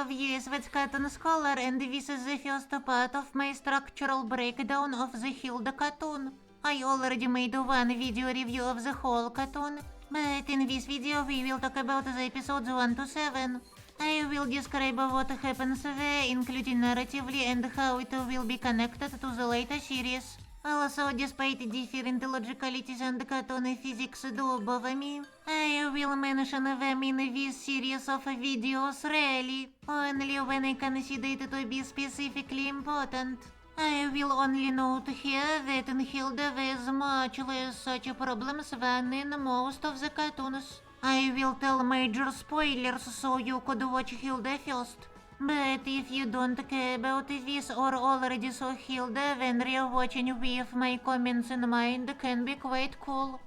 of years with cartoon scholar, and this is the first part of my structural breakdown of the Hilda cartoon. I already made one video review of the whole cartoon, but in this video we will talk about the episodes 1 to 7. I will describe what happens there, including narratively, and how it will be connected to the later series. Also, despite different logicalities and cartoon physics do bother me, I will mention them in this series of videos rarely, only when I consider it to be specifically important. I will only note here that in Hilda there's much less such problems than in most of the cartoons. I will tell major spoilers so you could watch Hilda first. But if you don't care about this or already saw Hilda, then rewatching with my comments in mind can be quite cool.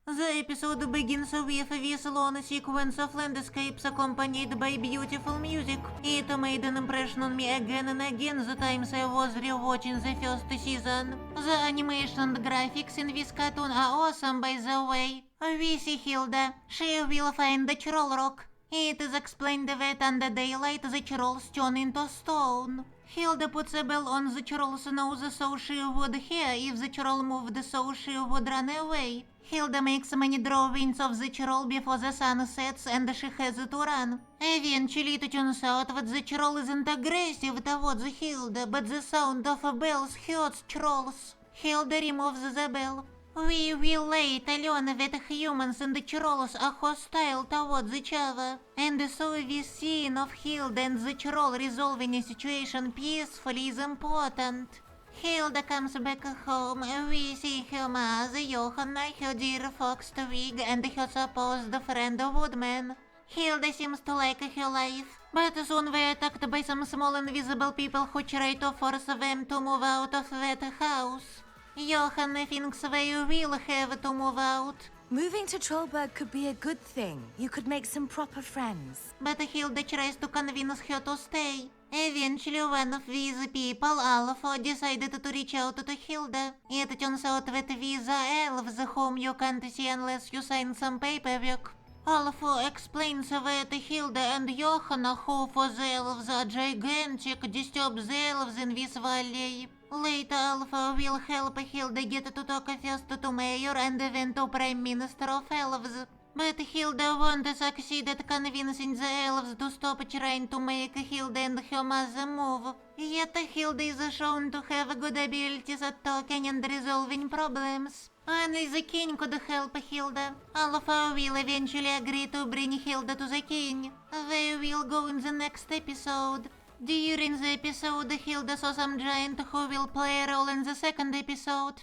The episode begins with this long sequence of landscapes accompanied by beautiful music. It made an impression on me again and again the times I was rewatching the first season. The animation and graphics in this cartoon are awesome, by the way. We see Hilda. She will find the troll rock. It is explained that under daylight the trolls turn into stone. Hilda puts a bell on the troll's nose so she would hear if the troll moved, so she would run away. Hilda makes many drawings of the troll before the sun sets and she has to run. Eventually it turns out that the troll isn't aggressive towards Hilda, but the sound of bells hurts trolls. Hilda removes the bell. We will later learn that humans and the trolls are hostile towards each other, and so this scene of Hilda and the troll resolving a situation peacefully is important. Hilda comes back home. We see her mother, Johanna, her dear fox Twig, and her supposed friend Woodman. Hilda seems to like her life, but soon we're attacked by some small invisible people who try to force them to move out of that house. Johanna thinks they will have to move out. Moving to Trolberg could be a good thing. You could make some proper friends. But Hilda tries to convince her to stay. Eventually, one of these people, Alpha, decided to reach out to Hilda. It turns out that these are elves whom you can't see unless you sign some paperwork. Alpha explains that Hilda and Johanna, who for the elves are gigantic, disturb the elves in this valley. Later, Alpha will help Hilda get to talk first to Mayor and then to Prime Minister of Elves. But Hilda won't succeed at convincing the elves to stop trying to make Hilda and her mother move. Yet Hilda is shown to have good abilities at talking and resolving problems. Only the king could help Hilda. Alpha will eventually agree to bring Hilda to the king. They will go in the next episode. During the episode, Hilda saw some giant who will play a role in the second episode.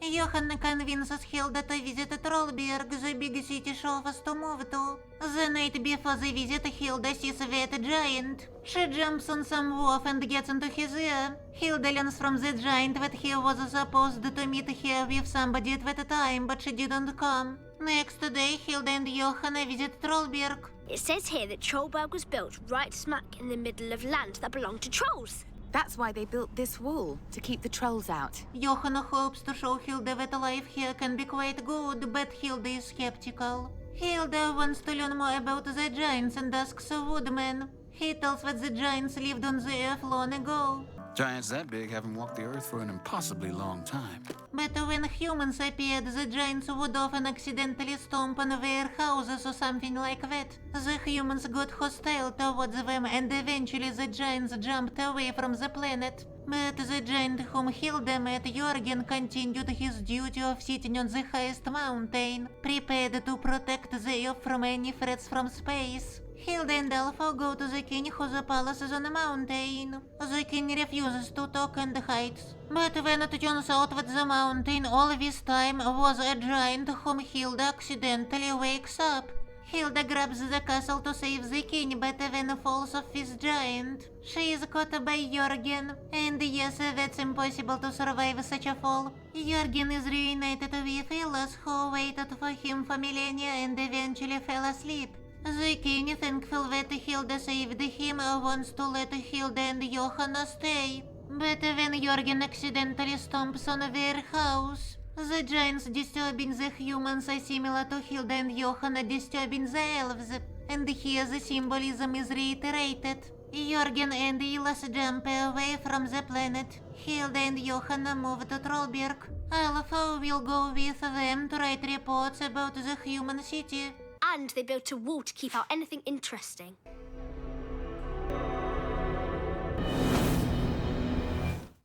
Johanna convinces Hilda to visit Trolberg, the big city she offers to move to. The night before the visit, Hilda sees that giant. She jumps on some wharf and gets into his ear. Hilda learns from the giant that he was supposed to meet here with somebody at that time, but she didn't come. Next day, Hilda and Johanna visit Trolberg. It says here that Trolberg was built right smack in the middle of land that belonged to trolls. That's why they built this wall, to keep the trolls out. Johanna hopes to show Hilda that life here can be quite good, but Hilda is skeptical. Hilda wants to learn more about the giants and asks a woodman. He tells that the giants lived on the earth long ago. Giants that big haven't walked the earth for an impossibly long time. But when humans appeared, the giants would often accidentally stomp on their houses or something like that. The humans got hostile towards them and eventually the giants jumped away from the planet. But the giant whom Hilda met, Jürgen, continued his duty of sitting on the highest mountain, prepared to protect the Earth from any threats from space. Hilda and Alpha go to the king whose palace is on a mountain. The king refuses to talk and hides. But when it turns out that the mountain all this time was a giant whom Hilda accidentally wakes up. Hilda grabs the castle to save the king, but then falls off this giant. She is caught by Jürgen, and yes, that's impossible to survive such a fall. Jürgen is reunited with Phyllis, who waited for him for millennia and eventually fell asleep. The king, thankful that Hilda saved him, wants to let Hilda and Johanna stay. But when Jorgen accidentally stomps on their house. The giants disturbing the humans are similar to Hilda and Johanna disturbing the elves, and here the symbolism is reiterated. Jorgen and Ilas jump away from the planet. Hilda and Johanna move to Trolberg. Alpha will go with them to write reports about the human city. And they built a wall to keep out anything interesting.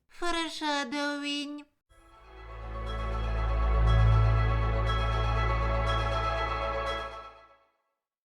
Foreshadowing.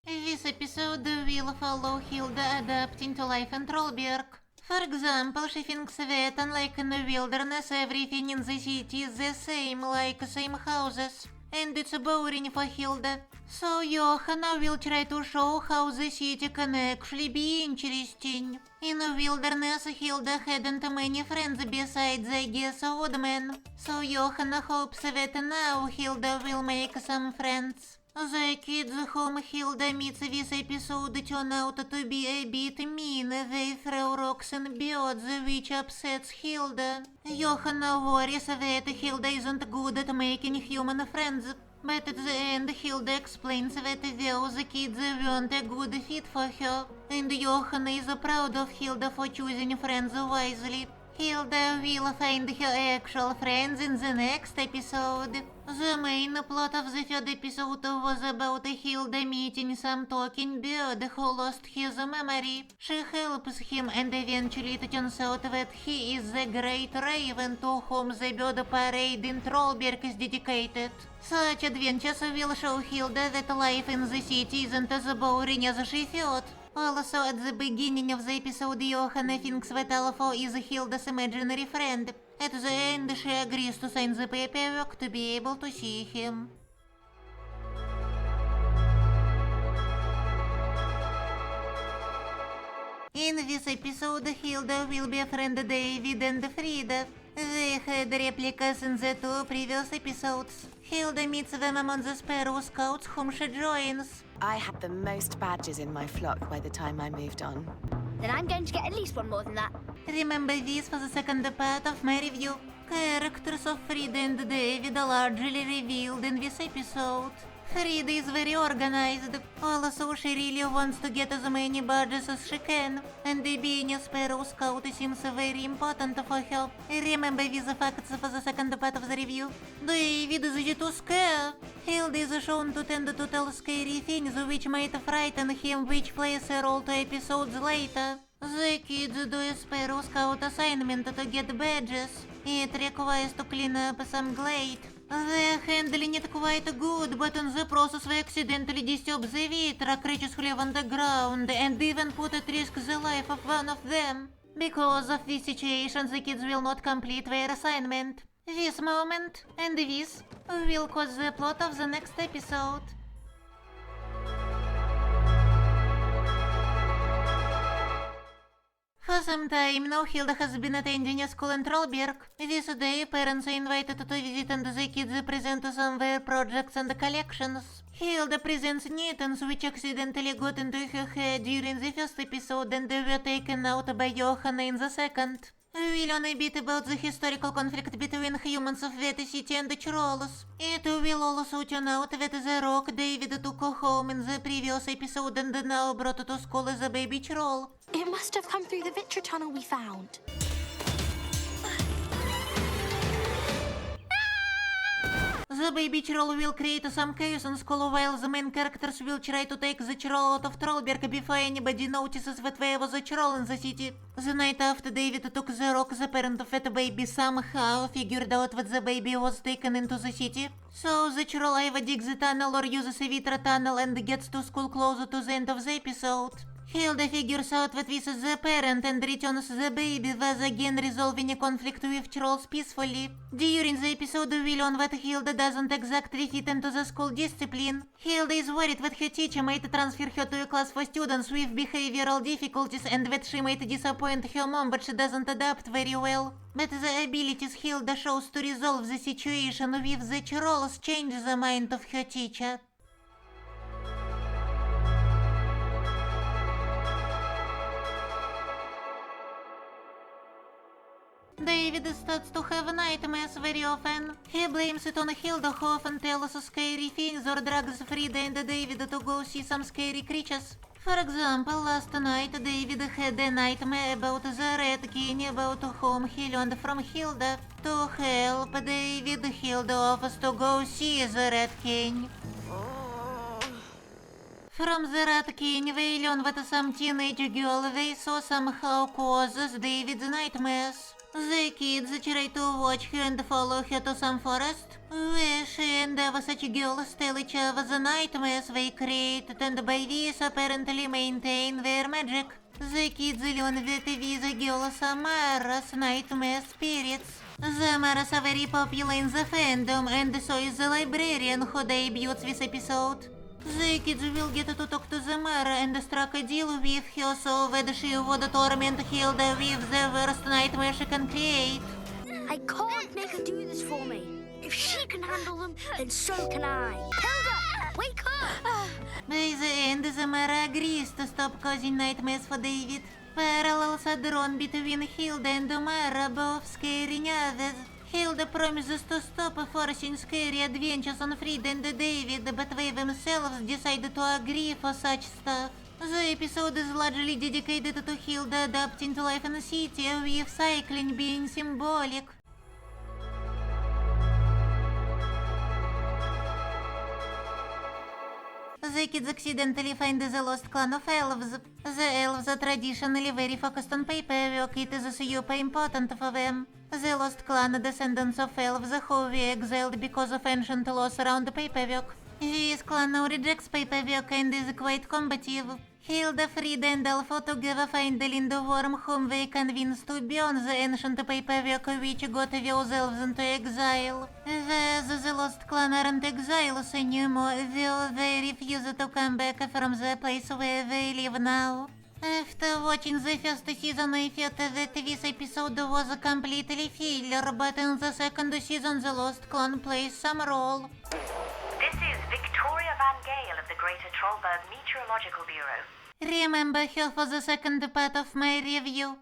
This episode will follow Hilda adapting to life in Trolberg. For example, she thinks that unlike in the wilderness, everything in the city is the same, like same houses. And it's boring for Hilda. So Johanna will try to show how the city can actually be interesting. In the wilderness, Hilda hadn't many friends besides, I guess, woodmen. So Johanna hopes that now Hilda will make some friends. The kids whom Hilda meets this episode turn out to be a bit mean. They throw rocks and birds, which upsets Hilda. Johanna worries that Hilda isn't good at making human friends. But at the end, Hilda explains that those kids weren't a good fit for her. And Johanna is proud of Hilda for choosing friends wisely. Hilda will find her actual friends in the next episode. The main plot of the third episode was about Hilda meeting some talking bird who lost his memory. She helps him and eventually it turns out that he is the great raven to whom the bird parade in Trolberg is dedicated. Such adventures will show Hilda that life in the city isn't as boring as she thought. Also, at the beginning of the episode, Johanna thinks that Alpha is Hilda's imaginary friend. At the end, she agrees to sign the paperwork to be able to see him. In this episode, Hilda will befriend David and Frida. They had replicas in the two previous episodes. Hilda meets them among the Sparrow scouts whom she joins. I had the most badges in my flock by the time I moved on. Then I'm going to get at least one more than that. Remember this for the second part of my review. Characters of Frida and David are largely revealed in this episode. Frida is very organized. Also, she really wants to get as many badges as she can. And being a Sparrow Scout seems very important for her. Remember these facts for the second part of the review. David is too scared. Hilda is shown to tend to tell scary things which might frighten him, which plays a role 2 episodes later. The kids do a Sparrow Scout assignment to get badges. It requires to clean up some glade. They're handling it quite good, but in the process they accidentally disturb the Vitra creatures who live on the ground and even put at risk the life of one of them. Because of this situation, the kids will not complete their assignment. This moment and this will cause the plot of the next episode. For some time now, Hilda has been attending a school in Trolberg. This day, parents are invited to visit and the kids present some of their projects and collections. Hilda presents kittens which accidentally got into her head during the first episode and they were taken out by Johanna in the second. We learn a bit about the historical conflict between humans of that city and the trolls. It will also turn out that the rock David took home in the previous episode and now brought to school as a baby troll. It must have come through the Vitra tunnel we found. The baby troll will create some chaos in school while the main characters will try to take the troll out of Trolberg before anybody notices that there was a troll in the city. The night after David took the rock, the parent of that baby somehow figured out that the baby was taken into the city. So the troll either digs the tunnel or uses a Vitra tunnel and gets to school closer to the end of the episode. Hilda figures out that this is the parent and returns the baby, thus again resolving a conflict with trolls peacefully. During the episode we learn that Hilda doesn't exactly fit into the school discipline. Hilda is worried that her teacher might transfer her to a class for students with behavioral difficulties and that she might disappoint her mom, but she doesn't adapt very well. But the abilities Hilda shows to resolve the situation with the trolls change the mind of her teacher. David starts to have nightmares very often. He blames it on Hilda, who often tells us scary things or drags Frida and David to go see some scary creatures. For example, last night David had a nightmare about the Red King, about whom he learned from Hilda. To help David, Hilda offers to go see the Red King. From the Red King, we learn that some teenage girl they saw somehow causes David's nightmares. The kids try to watch her and follow her to some forest, where she and other such girls tell each other the nightmares they created and by this apparently maintain their magic. The kids learn that these girls are Mara's nightmare spirits. The Maras are very popular in the fandom, and so is the librarian who debuts this episode. The kids will get to talk to the Mara and strike a deal with her so that she would torment Hilda with the worst nightmare she can create. I can't make her do this for me. If she can handle them, then so can I. Hilda, wake up! By the end, the Mara agrees to stop causing nightmares for David. Parallels are drawn between Hilda and Mara, both scaring others. Hilda promises to stop forcing scary adventures on Frida and David, but they themselves decide to agree for such stuff. The episode is largely dedicated to Hilda adapting to life in the city, with cycling being symbolic. The kids accidentally find the lost clan of elves. The elves are traditionally very focused on paperwork, it is super important for them. The lost clan are descendants of elves who were exiled because of ancient laws around paperwork. This clan now rejects paperwork and is quite combative. Hilda, Frida and Alpha together find the Lindworm whom they convince to burn the ancient paperwork which got those elves into exile. Thus, the lost clan aren't exiles anymore, though they refuse to come back from the place where they live now. After watching the first season, I felt that this episode was completely filler, but in the second season the lost clan plays some role. This is Victoria Van Gale of the Greater Trolberg Meteorological Bureau. Remember her for the second part of my review.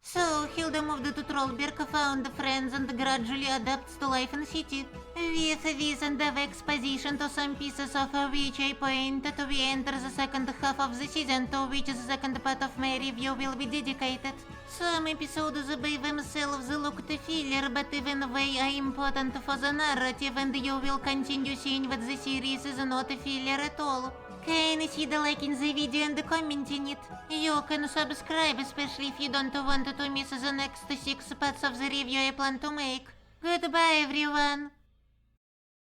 So, Hilda moved to Trolberg, found friends and gradually adapts to life in the city. With this and the exposition to some pieces of which I pointed, we enter the second half of the season, to which the second part of my review will be dedicated. Some episodes by themselves looked filler, but even they are important for the narrative, and you will continue seeing that the series is not filler at all. Consider liking the video and commenting it. You can subscribe, especially if you don't want to miss the next 6 parts of the review I plan to make. Goodbye, everyone!